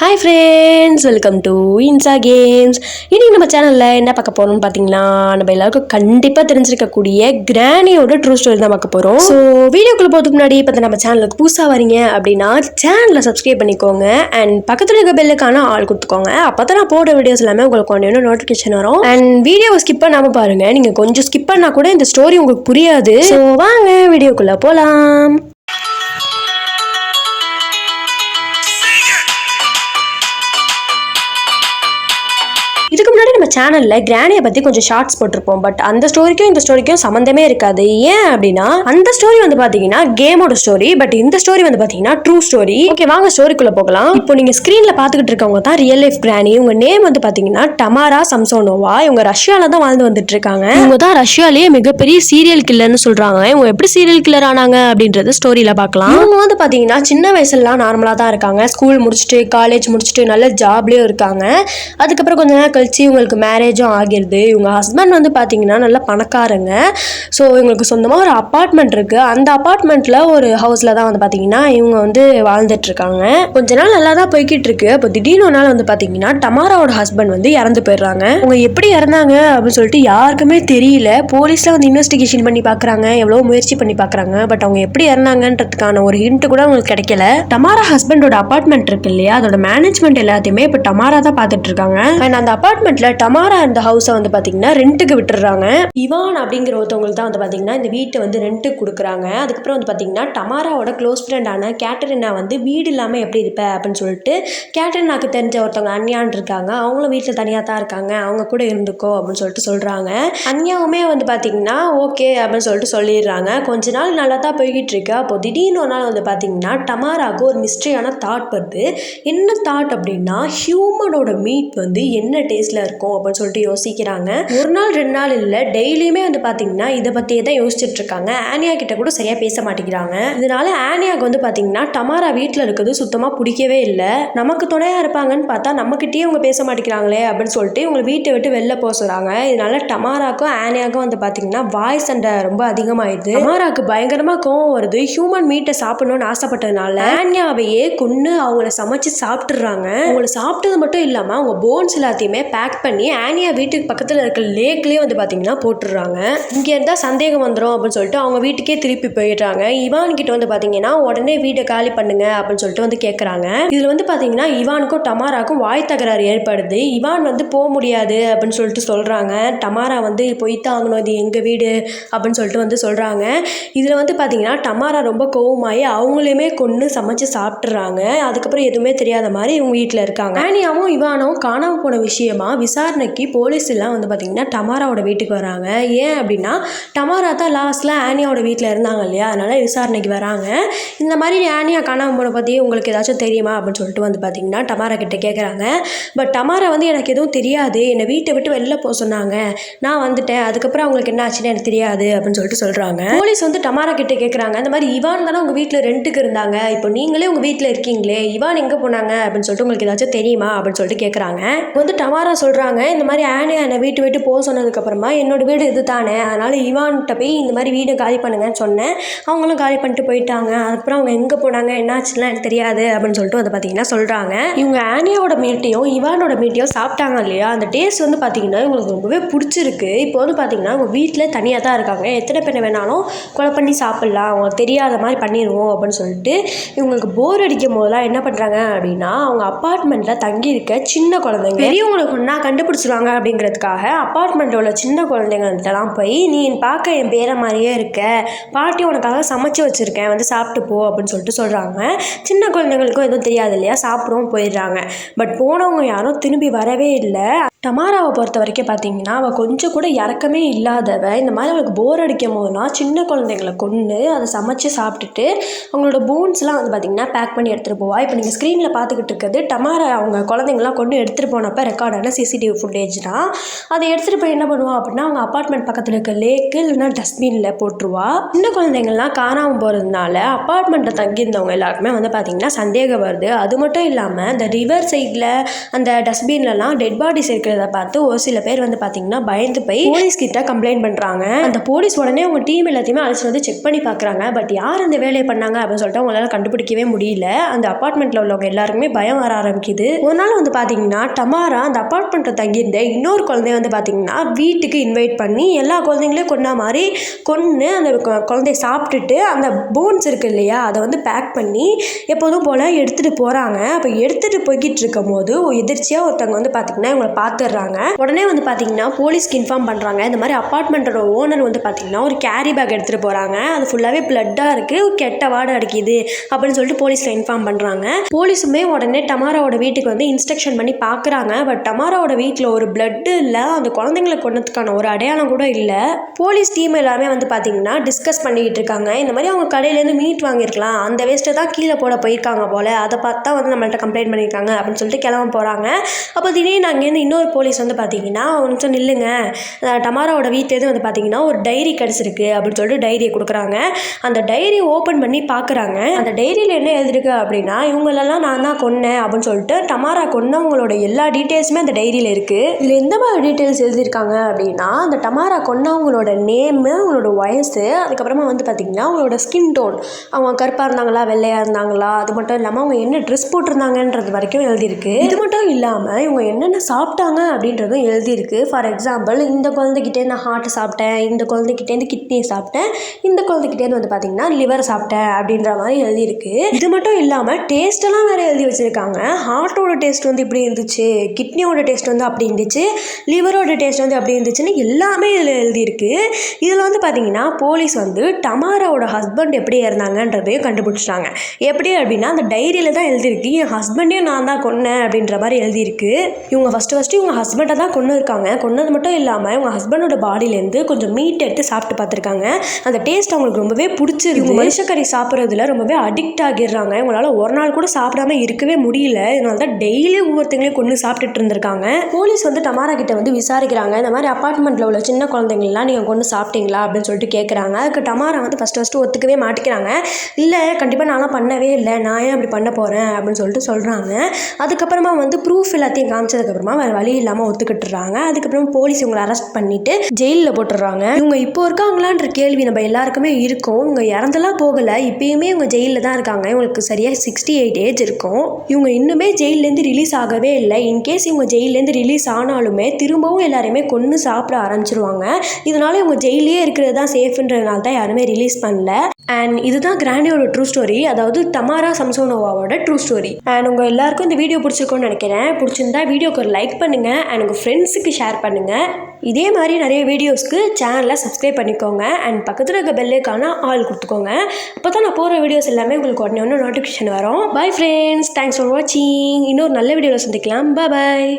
Hi friends, welcome to Insa Games. இன்றைக்கி நம்ம சேனலில் என்ன பார்க்க போகிறோம்னு பார்த்தீங்கன்னா, நம்ம எல்லாருக்கும் கண்டிப்பாக தெரிஞ்சிருக்கக்கூடிய கிராணியோட ட்ரூ ஸ்டோரி தான் பார்க்க போகிறோம். ஸோ வீடியோக்குள்ளே போகிறதுக்கு முன்னாடி இப்போ நம்ம சேனலுக்கு புதுசாக வரீங்க அப்படின்னா சேனலை சப்ஸ்கிரைப் பண்ணிக்கோங்க அண்ட் பக்கத்தில் இருக்க பெல்லுக்கான ஆள் கொடுத்துக்கோங்க. அப்போ தான் நான் போட வீடியோஸ் எல்லாமே உங்களுக்கு ஒன்று நோட்டிஃபிகேஷன் வரும். அண்ட் வீடியோவை ஸ்கிப் பண்ணாமல் பாருங்கள். நீங்கள் கொஞ்சம் ஸ்கிப் பண்ணால் கூட இந்த ஸ்டோரி உங்களுக்கு புரியாது. ஸோ வாங்க வீடியோக்குள்ளே போகலாம். இதுக்கு முன்னாடி நம்ம சேனலில் கிராணியை பற்றி கொஞ்சம் ஷார்ட்ஸ் போட்டிருப்போம். பட் அந்த ஸ்டோரிக்கும் இந்த ஸ்டோரிக்கும் சம்மந்தமே இருக்காது. ஏன் அப்படின்னா அந்த ஸ்டோரி வந்து பார்த்தீங்கன்னா கேமோட ஸ்டோரி, பட் இந்த ஸ்டோரி வந்து பார்த்தீங்கன்னா ட்ரூ ஸ்டோரி. ஓகே, வாங்க ஸ்டோரிக்குள்ளே போகலாம். இப்போ நீங்கள் ஸ்க்ரீனில் பார்த்துக்கிட்டு இருக்கவங்க தான் ரியல் லைஃப் கிராணி. இவங்க நேம் வந்து பார்த்தீங்கன்னா டமாரா சம்சோனோவா. இவங்க ரஷ்யாவில் தான் வாழ்ந்து வந்துட்டு இருக்காங்க. இவங்க தான் ரஷ்யாலேயே மிகப்பெரிய சீரியல் கில்லர்னு சொல்கிறாங்க. இவங்க எப்படி சீரியல் கில்லர் ஆனாங்க அப்படின்றது ஸ்டோரியில் பார்க்கலாம். இவங்க வந்து பார்த்தீங்கன்னா சின்ன வயசுலாம் நார்மலாக தான் இருக்காங்க. ஸ்கூல் முடிச்சுட்டு காலேஜ் முடிச்சுட்டு நல்ல ஜாப்லேயும் இருக்காங்க. அதுக்கப்புறம் கொஞ்ச நேரம் கழிச்சு இவங்களுக்கு மேரேஜும் ஆகிடுது. இவங்க ஹஸ்பண்ட் வந்து பார்த்தீங்கன்னா நல்ல பணக்காரங்க. ஸோ இவங்களுக்கு சொந்தமாக ஒரு அப்பார்ட்மெண்ட் இருக்குது. அந்த அப்பார்ட்மெண்ட்டில் ஒரு ஹவுஸில் தான் வந்து பார்த்தீங்கன்னா இவங்க வந்து வாழ்ந்துட்டுருக்காங்க. கொஞ்ச நாள் நல்லா தான் போய்கிட்டு இருக்கு. அப்போ திடீர்னு ஒரு நாள் வந்து பார்த்தீங்கன்னா டமாராவோட ஹஸ்பண்ட் வந்து இறந்து போயிடுறாங்க. அவங்க எப்படி இறந்தாங்க அப்படின்னு சொல்லிட்டு யாருக்குமே தெரியல. போலீஸில் வந்து இன்வெஸ்டிகேஷன் பண்ணி பார்க்குறாங்க, எவ்வளோ முயற்சி பண்ணி பார்க்குறாங்க. பட் அவங்க எப்படி இறந்தாங்கன்றதுக்கான ஒரு ஹிண்ட் கூட அவங்களுக்கு கிடைக்கல. டமாரா ஹஸ்பண்டோட அப்பார்ட்மெண்ட் இருக்கு இல்லையா, அதோட மேனேஜ்மெண்ட் எல்லாத்தையுமே இப்போ டமாரா தான் பார்த்துட்டு இருக்காங்க. அண்ட் அந்த அப்பார்ட்மெண்ட்ல டமாரா இந்த ஹவுஸை வந்து பார்த்தீங்கன்னா ரெண்ட்டுக்கு விட்டுறாங்க. இவான் அப்படிங்கிற ஒருத்தவங்களுக்கு தான் வந்து பார்த்தீங்கன்னா இந்த வீட்டை வந்து ரெண்ட்டுக்கு கொடுக்குறாங்க. அதுக்கப்புறம் வந்து பார்த்தீங்கன்னா டமாராவோட க்ளோஸ் ஃப்ரெண்டான கேட்டரினா வந்து வீடு இல்லாமல் எப்படி இருப்ப அப்படின்னு சொல்லிட்டு கேட்டரினாக்கு தெரிஞ்ச ஒருத்தவங்க அன்யான் இருக்காங்க. அவங்களும் வீட்டில் தனியாக தான் இருக்காங்க, அவங்க கூட இருந்துக்கோ அப்படின்னு சொல்லிட்டு சொல்கிறாங்க. அன்யாவுமே வந்து பார்த்தீங்கன்னா ஓகே அப்படின்னு சொல்லிட்டு சொல்லிடுறாங்க. கொஞ்ச நாள் நல்லா தான் போய்கிட்டு இருக்கு. அப்போ திடீர்னு ஒரு நாள் வந்து பார்த்தீங்கன்னா டமாராவுக்கு ஒரு மிஸ்ட்ரியான தாட் வருது. என்ன தாட் அப்படின்னா, ஹியூமனோட மீட் வந்து என்ன டேஸ்ட்ல இருக்கும் அப்படின்னு சொல்லிட்டு யோசிக்கிறாங்க. ஒரு நாள் ரெண்டு நாள் இல்லை, டெய்லியுமே வந்து பார்த்தீங்கன்னா இதை பற்றியே தான் யோசிச்சுட்டு இருக்காங்க. ஆனியா கிட்ட கூட சரியாக பேச மாட்டேங்கிறாங்க. இதனால ஆனியாவுக்கு வந்து பார்த்தீங்கன்னா டமாரா வீட்டில் இருக்கிறது சுத்தமாக பிடிக்கவே இல்லை. நமக்கு துணையாக இருப்பாங்கன்னு பார்த்தா நம்மக்கிட்டேயே அவங்க பேச மாட்டேங்கிறாங்களே அப்படின்னு சொல்லிட்டு இவங்களை வீட்டை விட்டு வெளில போக சொல்கிறாங்க. இதனால டமாராக்கும் ஆனியாவுக்கும் வந்து பார்த்தீங்கன்னா வாய் சண்டை ரொம்ப அதிகமாயிடுது. டமாராவுக்கு பயங்கரமாக கோவம் வருது. ஹியூமன் மீட்டை சாப்பிடணும்னு ஆசைப்பட்டதுனால ஆனியாவையே கொன்று அவங்கள சமைச்சு சாப்பிட்டுறாங்க. அவங்கள சாப்பிட்டது மட்டும் இல்லாமல் அவங்க போன்ஸ் எல்லாத்தையுமே பேக் பண்ணி ஆனியா வீட்டுக்கு பக்கத்தில் இருக்க லேக்லேயே வந்து பார்த்தீங்கன்னா போட்டுடுறாங்க. இங்கே இருந்தால் சந்தேகம் வந்துடும் அப்படின்னு சொல்லிட்டு அவங்க வீட்டுக்கே திருப்பி போயிடுறாங்க. இவான் கிட்ட வந்து பார்த்தீங்கன்னா உடனே வீட்டை காலி பண்ணுங்க அப்படின்னு சொல்லிட்டு வந்து கேட்குறாங்க. இதில் வந்து பார்த்தீங்கன்னா இவானுக்கும் டமாராக்கும் வாய் தகராறு ஏற்படுது. இவான் வந்து போக முடியாது அப்படின்னு சொல்லிட்டு சொல்கிறாங்க. டமாரா வந்து போய்த்தான் ஆகணும், இது எங்கள் வீடு அப்படின்னு சொல்லிட்டு வந்து சொல்கிறாங்க. இதில் வந்து பார்த்தீங்கன்னா டமாரா ரொம்ப கோவமாகி அவங்களையுமே கொன்று சமைச்சு சாப்பிட்றாங்க. அதுக்கப்புறம் எதுவுமே தெரியாத மாதிரி இவங்க வீட்டில் இருக்காங்க. ஆனியாவும் இவானும் காணாமல் போன விஷயமா விசாரணைக்கு போலீஸ் எல்லாம் வந்து பார்த்தீங்கன்னா டமாராவோட வீட்டுக்கு வராங்க. ஏன் அப்படின்னா டமாரா தான் லாஸ்ட்டில் ஆனியாவோட வீட்டில் இருந்தாங்க இல்லையா, அதனால் விசாரணைக்கு வராங்க. இந்த மாதிரி ஆனியா காணாமல் போன பற்றி உங்களுக்கு ஏதாச்சும் தெரியுமா அப்படின்னு சொல்லிட்டு வந்து பார்த்தீங்கன்னா டமாரா கிட்ட கேட்குறாங்க. பட் டமாரா வந்து எனக்கு எதுவும் தெரியாது, என்னை வீட்டை விட்டு வெளில போக சொன்னாங்க, நான் வந்துட்டேன், அதுக்கப்புறம் அவங்களுக்கு என்ன ஆச்சுன்னு எனக்கு தெரியாது அப்படின்னு சொல்லிட்டு சொல்கிறாங்க. போலீஸ் வந்து டமாரா கிட்ட கேட்குறாங்க, இந்த மாதிரி இவான் தானே உங்கள் வீட்டில் ரெண்ட்டுக்கு இருந்தாங்க, இப்போ நீங்களே உங்கள் வீட்டில் இருக்கீங்களே, இவான் எங்கே போனாங்க அப்படின்னு சொல்லிட்டு உங்களுக்கு ஏதாச்சும் தெரியுமா அப்படின்னு சொல்லிட்டு கேட்குறாங்க. வந்து டமாரா சொல்கிறாங்க, இந்த மாதிரி ஆனியா என்னை வீட்டு விட்டு போக சொன்னதுக்கப்புறமா என்னோட வீடு இது தானே, அதனால் இவான்கிட்ட போய் இந்த மாதிரி வீடு காலி பண்ணுங்கன்னு சொன்னேன், அவங்களும் காலி பண்ணிட்டு போயிட்டாங்க, அதுக்கப்புறம் அவங்க எங்கே போனாங்க என்னாச்சுலாம் எனக்கு தெரியாது அப்படின்னு சொல்லிட்டு வந்து பார்த்தீங்கன்னா சொல்கிறாங்க. இவங்க ஆனியாவோட மீட்டையும் இவானோட மீட்டையும் சாப்பிட்டாங்க இல்லையா, அந்த டேஸ்ட் வந்து பார்த்தீங்கன்னா இவங்களுக்கு ரொம்பவே பிடிச்சிருக்கு. இப்போ வந்து பார்த்தீங்கன்னா அவங்க வீட்டில் தனியாக தான் இருக்காங்க, எத்தனை பேர் வேணாலும் கொலை பண்ணி சாப்பிட்லாம், அவங்களுக்கு தெரியாத மாதிரி பண்ணிடுவோம் அப்படின்னு சொல்லிட்டு இவங்களுக்கு போர் அடிக்கும் போதெல்லாம் என்ன பண்ணுறாங்க அப்படின்னா அவங்க அப்பார்ட்மெண்ட்டில் தங்கி இருக்க சின்ன குழந்தைங்க பெரியவங்களுக்கு ஒன்றா கண்டுபிடிச்சிருவாங்க அப்படிங்கிறதுக்காக அப்பார்ட்மெண்ட்டில் உள்ள சின்ன குழந்தைங்கள்ட்டலாம் போய் நீ பார்க்க என் பேரை மாதிரியே இருக்க, பாட்டி உனக்காக சமைச்சு வச்சுருக்கேன், வந்து சாப்பிட்டு போ அப்படின்னு சொல்லிட்டு சொல்கிறாங்க. சின்ன குழந்தைங்களுக்கும் எதுவும் தெரியாது இல்லையா, சாப்பிடவும் போயிடுறாங்க. பட் போனவங்க யாரும் திரும்பி வரவே இல்லை. டமாராவை பொறுத்த வரைக்கும் பார்த்தீங்கன்னா அவள் கொஞ்சம் கூட இறக்கமே இல்லாதவ. இந்த மாதிரி அவளுக்கு போர் அடிக்கும் போதுலாம் சின்ன குழந்தைங்களை கொண்டு அதை சமைச்சு சாப்பிட்டுட்டு அவங்களோட போன்ஸ்லாம் வந்து பார்த்திங்கன்னா பேக் பண்ணி எடுத்துகிட்டு போவா. இப்போ நீங்கள் ஸ்க்ரீனில் பார்த்துக்கிட்டு இருக்கிறது டமாரா அவங்க குழந்தைங்களாம் கொண்டு எடுத்துகிட்டு போனப்போ ரெக்கார்டான சிசிடிவி ஃபுட்டேஜ் தான். அதை எடுத்துகிட்டு போய் என்ன பண்ணுவா அப்படின்னா அவங்க அப்பார்ட்மெண்ட் பக்கத்தில் இருக்க லேக்கு இல்லைன்னா டஸ்ட்பினில் போட்டுருவா. சின்ன குழந்தைங்கள்லாம் காணாமல் போகிறதுனால அப்பார்ட்மெண்ட்டில் தங்கியிருந்தவங்க எல்லாருக்குமே வந்து பார்த்திங்கன்னா சந்தேகம் வருது. அது மட்டும் இல்லாமல் இந்த ரிவர் சைடில் அந்த டஸ்ட்பின்லலாம் டெட் பாடிஸ் இருக்கிறத பார்த்து ஒரு சில பேர் வந்து பார்த்திங்கன்னா பயந்து போய் போலீஸ் கிட்ட கம்ப்ளைண்ட் பண்ணுறாங்க. அந்த போலீஸ் உடனே அவங்க டீம் எல்லாத்தையுமே அழைச்சிட்டு வந்து செக் பண்ணி பார்க்குறாங்க. பட் யார் அந்த வேலையை பண்ணாங்க அப்படின்னு சொல்லிட்டு அவங்களால கண்டுபிடிக்கவே முடியல. அந்த அப்பார்ட்மெண்ட்டில் உள்ளவங்க எல்லாருக்குமே பயம் வர ஆரம்பிக்குது. ஒரு நாள் வந்து பார்த்தீங்கன்னா டமாரா அந்த அப்பார்ட்மெண்ட்டில் தங்கியிருந்த இன்னொரு குழந்தைய வந்து பார்த்தீங்கன்னா வீட்டுக்கு இன்வைட் பண்ணி எல்லா குழந்தைங்களையும் கொண்டா மாதிரி கொன்று அந்த குழந்தைய சாப்பிட்டுட்டு அந்த போன்ஸ் இருக்கு இல்லையா அதை வந்து பேக் பண்ணி எப்போதும் போல் எடுத்துகிட்டு போகிறாங்க. அப்போ எடுத்துகிட்டு போய்கிட்டு இருக்கும் போது எதிர்ச்சியாக ஒருத்தவங்க வந்து பார்த்தீங்கன்னா இவங்களை பார்த்துடுறாங்க. உடனே வந்து பார்த்தீங்கன்னா போலீஸ்க்கு இன்ஃபார்ம் பண்ணுறாங்க. இந்த மாதிரி அப்பார்ட்மெண்ட்டோட ஓனர் வந்து பார்த்தீங்கன்னா ஒரு கேரி பேக் எடுத்துகிட்டு போகிறாங்க. அது ஃபுல்லாகவே பிளட்டாக இருக்குது, கெட்ட வாடை அடிக்குது அப்படின்னு சொல்லிட்டு போலீஸில் இன்ஃபார்ம் பண்ணுறாங்க. போலீஸுமே உடனே டமாராவோட வீட்டுக்கு வந்து இன்ஸ்ட்ரக்ஷன் பண்ணி பார்க்குறாங்க. பட் டமாராவோட வீட்டில் ஒரு பிளட்டு இல்லை, அந்த குழந்தைங்களை கொண்டதுக்கான ஒரு அடையாளம் கூட இல்லை. போலீஸ் டீம் எல்லாருமே வந்து பார்த்தீங்கன்னா டிஸ்கஸ் பண்ணிக்கிட்டு இருக்காங்க. இந்த மாதிரி அவங்க கடையிலேருந்து மீட் வாங்கியிருக்கலாம், அந்த வேஸ்ட்டை தான் கீழே போட போயிருக்காங்க போல், அதை பார்த்தா வந்து நம்மள்ட்ட கம்ப்ளைண்ட் பண்ணியிருக்காங்க அப்படின்னு சொல்லிட்டு கிளம்ப போகிறாங்க. அப்போ திடீர்னு அங்கேருந்து இன்னொரு போலீஸ் வந்து பார்த்தீங்கன்னா ஒரு நிமிஷம் நில்லுங்க, டமாராவோட வீட்டிலேருந்து வந்து பார்த்தீங்கன்னா ஒரு டைரி கிடச்சிருக்கு அப்படின்னு சொல்லிட்டு டைரியை கொடுக்குறாங்க. அந்த டைரியை ஓப்பன் பண்ணி பார்க்குறாங்க. அந்த டைரியில் என்ன எழுதிருக்கு அப்படின்னா இவங்களெல்லாம் நான் தான் கொன்னேன் அப்படின்னு சொல்லிட்டு டமாரா கொன்னவங்களோட எல்லா டீட்டெயில்ஸுமே அந்த டைரியில் இருக்குது. இதில் எந்த மாதிரி டீட்டெயில்ஸ் எழுதியிருக்காங்க அப்படின்னா அந்த டமாரா கொன்னவங்களோட நேமு, அவங்களோட வயசு, அதுக்கப்புறமா வந்து பார்த்தீங்கன்னா அவங்களோட ஸ்கின் டோன், அவங்க கருப்பாக இருந்தாங்களா வெள்ளையாக இருந்தாங்களா, அது மட்டும் இல்லாமல் அவங்க என்ன ட்ரெஸ் போட்டிருந்தாங்கன்றது வரைக்கும் எழுதியிருக்கு. இது மட்டும் இல்லாமல் இவங்க என்னென்ன சாப்பிட்டாங்க அப்படின்றதும் எழுதியிருக்கு. ஃபார் எக்ஸாம்பிள் இந்த குழந்தைகிட்டேருந்து நான் ஹார்ட் சாப்பிட்டேன், இந்த குழந்தைகிட்டேருந்து கிட்னி சாப்பிட்டேன், இந்த குழந்தைகிட்டேருந்து வந்து பார்த்தீங்கன்னா லிவர் சாப்பிட்டேன் அப்படின்ற மாதிரி எழுதியிருக்கு. இது மட்டும் இல்லாமல் டேஸ்ட்டெல்லாம் வேறு எழுதி வச்சுருக்காங்க. ஹார்ட்டோட டேஸ்ட் வந்து இப்படி இருந்துச்சு, கிட்னியோட டேஸ்ட் வந்து அப்படி இருந்துச்சு, லிவரோட டேஸ்ட் வந்து அப்படி இருந்துச்சுன்னு எல்லாமே இதில் எழுதியிருக்கு. இதில் வந்து பார்த்தீங்கன்னா போலீஸ் வந்து டமாராவோட ஹஸ்பண்ட் எப்படி இருந்தாங்கன்றதையும் கண்டுபிடிச்சிட்டாங்க. எப்படி அப்படின்னா அந்த டைரியில் தான் எழுதியிருக்கு என் ஹஸ்பண்டையும் நான் தான் கொன்னேன் அப்படின்ற மாதிரி எழுதியிருக்கு. இவங்க ஃபஸ்ட்டு இவங்க ஹஸ்பண்டை தான் கொண்டு இருக்காங்க. கொன்னது மட்டும் இல்லாமல் இவங்க ஹஸ்பண்டோட பாடியிலேருந்து கொஞ்சம் மீட் எடுத்து சாப்பிட்டு பார்த்துருக்காங்க. அந்த டேஸ்ட் அவங்களுக்கு ரொம்பவே பிடிச்சிருக்கு. இவங்க மனுஷக்கறி சாப்பிட்றதுல ரொம்பவே அடிக்ட் ஆகிடுறாங்க. இவங்களால ஒரு நாள் கூட சாப்பிடாம இருக்கவே முடியல. இதனால தான் டெய்லி ஒவ்வொருத்தங்களையும் கொண்டு சாப்பிட்டுட்டு இருந்திருக்காங்க. போலீஸ் வந்து டமாரா கிட்ட வந்து விசாரிக்கிறாங்க. இந்த மாதிரி அப்பார்ட்மெண்ட்டில் உள்ள சின்ன குழந்தைங்களாம் நீங்கள் கொண்டு சாப்பிட்டீங்களா அப்படின்னு சொல்லிட்டு கேட்குறாங்க. அதுக்கு டமாரா வந்து ஃபஸ்ட்டு ஒத்துக்கவே மாட்டேங்கிறாங்க. இல்லை கண்டிப்பாக நான்லாம் பண்ணவே இல்லை, நான் ஏன் அப்படி பண்ண போகிறேன் அப்படின்னு சொல்லிட்டு சொல்கிறாங்க. அதுக்கப்புறமா வந்து ப்ரூஃப் எல்லாத்தையும் காமிச்சதுக்கப்புறமா வேறு வழி இல்லாமல் ஒத்துக்கிட்டுறாங்க. அதுக்கப்புறம் போலீஸ் இவங்களை அரெஸ்ட் பண்ணிட்டு ஜெயிலில் போட்டுடுறாங்க. இவங்க இப்போ இருக்காங்களான்ற கேள்வி நம்ம எல்லாருக்குமே இருக்கும். இவங்க இறந்தெல்லாம் போகலை, இப்பயுமே இவங்க ஜெயிலில் தான் இருக்காங்க. இவங்களுக்கு சரியாக 68 ஏஜ் இருக்கும். இவங்க இன்னுமே ஜெயிலேருந்து ரிலீஸ் ஆகவே இல்லை. இன்கேஸ் இவங்க ஜெயிலேருந்து ரிலீஸ் ஆனாலுமே திரும்பவும் எல்லாருமே கொன்று சாப்பிட ஆரம்பிச்சிருவாங்க. இதனால இவங்க ஜெயிலே இருக்கிறது தான் சேஃப்ன்றதுனால தான் யாருமே ரிலீஸ் பண்ணல. அண்ட் இதுதான் கிராண்டியோட ட்ரூ ஸ்டோரி, அதாவது டமாரா சம்சோனோவாவோட ட்ரூ ஸ்டோரி. அண்ட் உங்கள் எல்லாருக்கும் இந்த வீடியோ பிடிச்சிருக்கோன்னு நினைக்கிறேன். பிடிச்சிருந்தா வீடியோக்கு ஒரு லைக் பண்ணுங்கள் அண்ட் உங்கள் ஃப்ரெண்ட்ஸுக்கு ஷேர் பண்ணுங்கள். இதே மாதிரி நிறைய வீடியோஸ்க்கு சேனலை சப்ஸ்கிரைப் பண்ணிக்கோங்க அண்ட் பக்கத்தில் இருக்க பெல்லைக்கான ஆல் கொடுத்துக்கோங்க. அப்போ தான் நான் போகிற வீடியோஸ் எல்லாமே உங்களுக்கு உடனே நோட்டிஃபிகேஷன் வரும். பை ஃப்ரெண்ட்ஸ், தேங்க்ஸ் ஃபார் வாட்சிங். இன்னொரு நல்ல வீடியோவில் சந்திக்கலாம். பாய்.